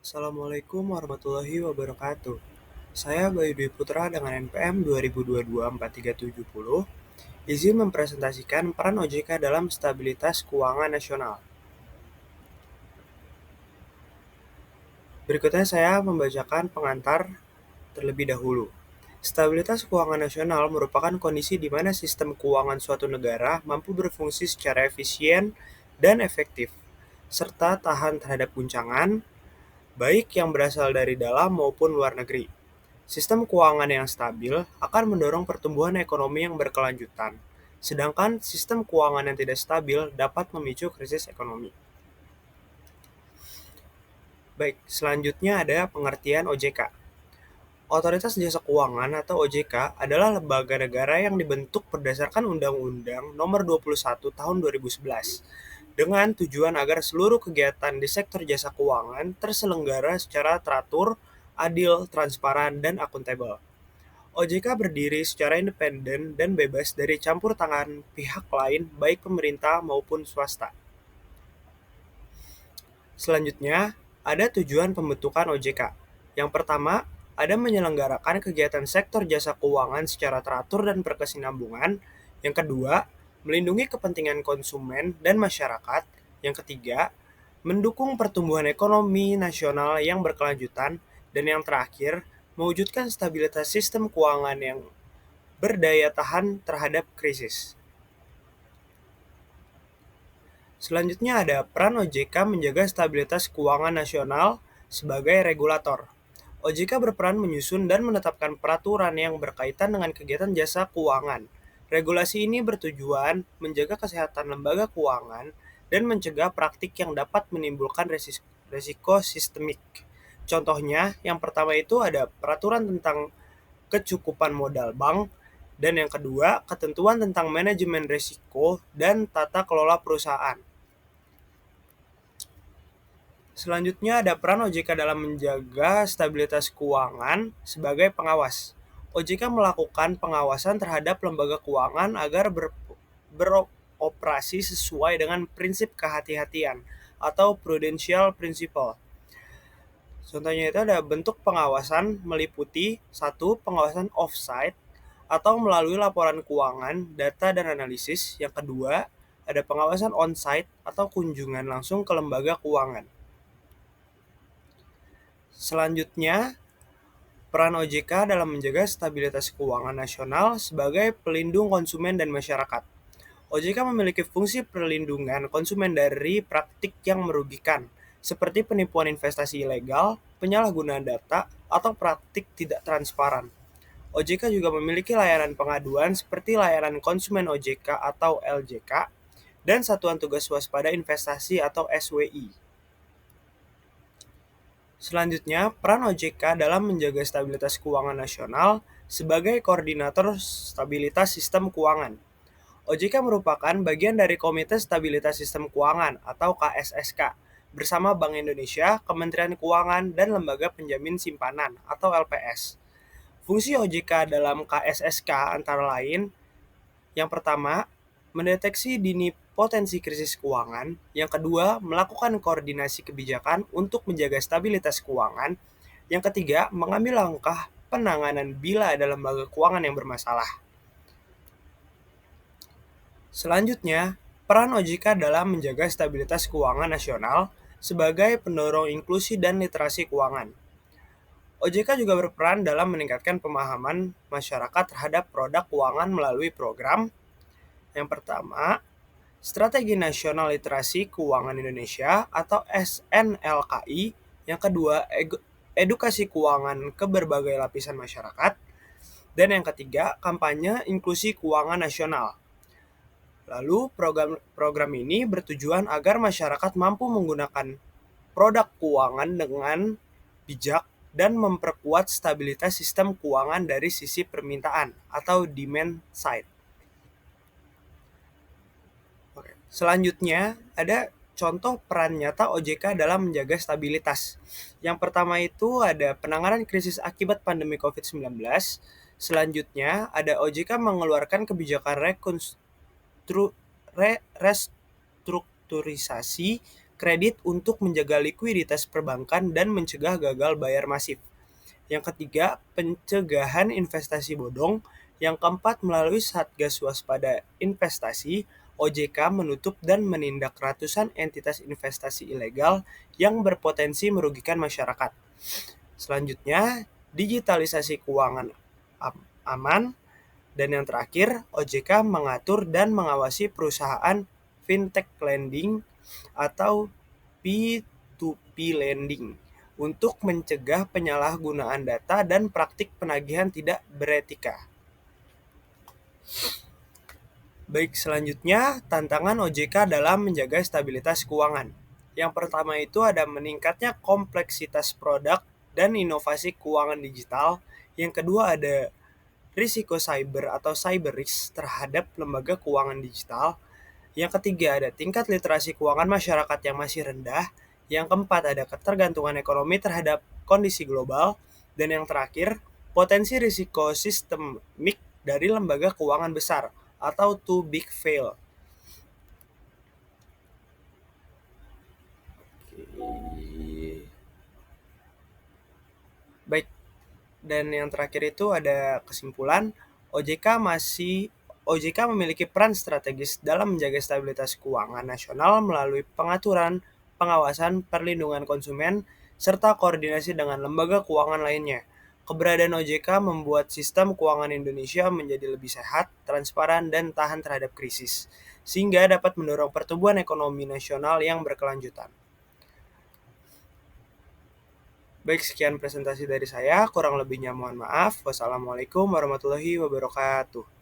Assalamualaikum warahmatullahi wabarakatuh. Saya Bayu Dwi Putra dengan NPM 2022-4370 izin mempresentasikan peran OJK dalam stabilitas keuangan nasional. Berikutnya saya membacakan pengantar terlebih dahulu. Stabilitas keuangan nasional merupakan kondisi di mana sistem keuangan suatu negara mampu berfungsi secara efisien dan efektif, serta tahan terhadap guncangan, baik yang berasal dari dalam maupun luar negeri. Sistem keuangan yang stabil akan mendorong pertumbuhan ekonomi yang berkelanjutan, sedangkan sistem keuangan yang tidak stabil dapat memicu krisis ekonomi. Baik, selanjutnya ada pengertian OJK. Otoritas Jasa Keuangan atau OJK adalah lembaga negara yang dibentuk berdasarkan Undang-Undang Nomor 21 Tahun 2011 dengan tujuan agar seluruh kegiatan di sektor jasa keuangan terselenggara secara teratur, adil, transparan, dan akuntabel. OJK berdiri secara independen dan bebas dari campur tangan pihak lain baik pemerintah maupun swasta. Selanjutnya, ada tujuan pembentukan OJK. Yang pertama, ada menyelenggarakan kegiatan sektor jasa keuangan secara teratur dan berkesinambungan. Yang kedua, melindungi kepentingan konsumen dan masyarakat. Yang ketiga, mendukung pertumbuhan ekonomi nasional yang berkelanjutan. Dan yang terakhir, mewujudkan stabilitas sistem keuangan yang berdaya tahan terhadap krisis. Selanjutnya ada peran OJK menjaga stabilitas keuangan nasional sebagai regulator. OJK berperan menyusun dan menetapkan peraturan yang berkaitan dengan kegiatan jasa keuangan. Regulasi ini bertujuan menjaga kesehatan lembaga keuangan dan mencegah praktik yang dapat menimbulkan resiko sistemik. Contohnya, yang pertama itu ada peraturan tentang kecukupan modal bank, dan yang kedua, ketentuan tentang manajemen risiko dan tata kelola perusahaan. Selanjutnya ada peran OJK dalam menjaga stabilitas keuangan sebagai pengawas. OJK melakukan pengawasan terhadap lembaga keuangan agar beroperasi sesuai dengan prinsip kehati-hatian atau prudential principle. Contohnya itu ada bentuk pengawasan meliputi satu, pengawasan off-site atau melalui laporan keuangan, data, dan analisis. Yang kedua, ada pengawasan on-site atau kunjungan langsung ke lembaga keuangan. Selanjutnya, peran OJK dalam menjaga stabilitas keuangan nasional sebagai pelindung konsumen dan masyarakat. OJK memiliki fungsi perlindungan konsumen dari praktik yang merugikan, seperti penipuan investasi ilegal, penyalahgunaan data, atau praktik tidak transparan. OJK juga memiliki layanan pengaduan seperti layanan konsumen OJK atau LJK dan Satuan Tugas Waspada Investasi atau SWI. Selanjutnya, peran OJK dalam menjaga stabilitas keuangan nasional sebagai koordinator stabilitas sistem keuangan. OJK merupakan bagian dari Komite Stabilitas Sistem Keuangan atau KSSK bersama Bank Indonesia, Kementerian Keuangan, dan Lembaga Penjamin Simpanan atau LPS. Fungsi OJK dalam KSSK antara lain, yang pertama, mendeteksi dini potensi krisis keuangan. Yang kedua, melakukan koordinasi kebijakan untuk menjaga stabilitas keuangan. Yang ketiga, mengambil langkah penanganan bila ada lembaga keuangan yang bermasalah. Selanjutnya, peran OJK dalam menjaga stabilitas keuangan nasional sebagai pendorong inklusi dan literasi keuangan. OJK juga berperan dalam meningkatkan pemahaman masyarakat terhadap produk keuangan melalui program. Yang pertama, Strategi Nasional Literasi Keuangan Indonesia atau SNLKI. Yang kedua, edukasi keuangan ke berbagai lapisan masyarakat. Dan yang ketiga, kampanye inklusi keuangan nasional. Lalu, program ini bertujuan agar masyarakat mampu menggunakan produk keuangan dengan bijak dan memperkuat stabilitas sistem keuangan dari sisi permintaan atau demand side. Selanjutnya, ada contoh peran nyata OJK dalam menjaga stabilitas. Yang pertama itu ada penanganan krisis akibat pandemi COVID-19. Selanjutnya, ada OJK mengeluarkan kebijakan restrukturisasi kredit untuk menjaga likuiditas perbankan dan mencegah gagal bayar masif. Yang ketiga, pencegahan investasi bodong. Yang keempat, melalui Satgas Waspada Investasi, OJK menutup dan menindak ratusan entitas investasi ilegal yang berpotensi merugikan masyarakat. Selanjutnya, digitalisasi keuangan aman. Dan yang terakhir, OJK mengatur dan mengawasi perusahaan fintech lending atau P2P lending untuk mencegah penyalahgunaan data dan praktik penagihan tidak beretika. Baik, selanjutnya tantangan OJK dalam menjaga stabilitas keuangan. Yang pertama itu ada meningkatnya kompleksitas produk dan inovasi keuangan digital. Yang kedua ada risiko cyber atau cyber risk terhadap lembaga keuangan digital. Yang ketiga ada tingkat literasi keuangan masyarakat yang masih rendah. Yang keempat ada ketergantungan ekonomi terhadap kondisi global. Dan yang terakhir, potensi risiko sistemik dari lembaga keuangan besar atau too big fail. Baik, dan yang terakhir itu ada kesimpulan, OJK memiliki peran strategis dalam menjaga stabilitas keuangan nasional melalui pengaturan, pengawasan, perlindungan konsumen, serta koordinasi dengan lembaga keuangan lainnya. Keberadaan OJK membuat sistem keuangan Indonesia menjadi lebih sehat, transparan, dan tahan terhadap krisis, sehingga dapat mendorong pertumbuhan ekonomi nasional yang berkelanjutan. Baik, sekian presentasi dari saya. Kurang lebihnya mohon maaf. Wassalamualaikum warahmatullahi wabarakatuh.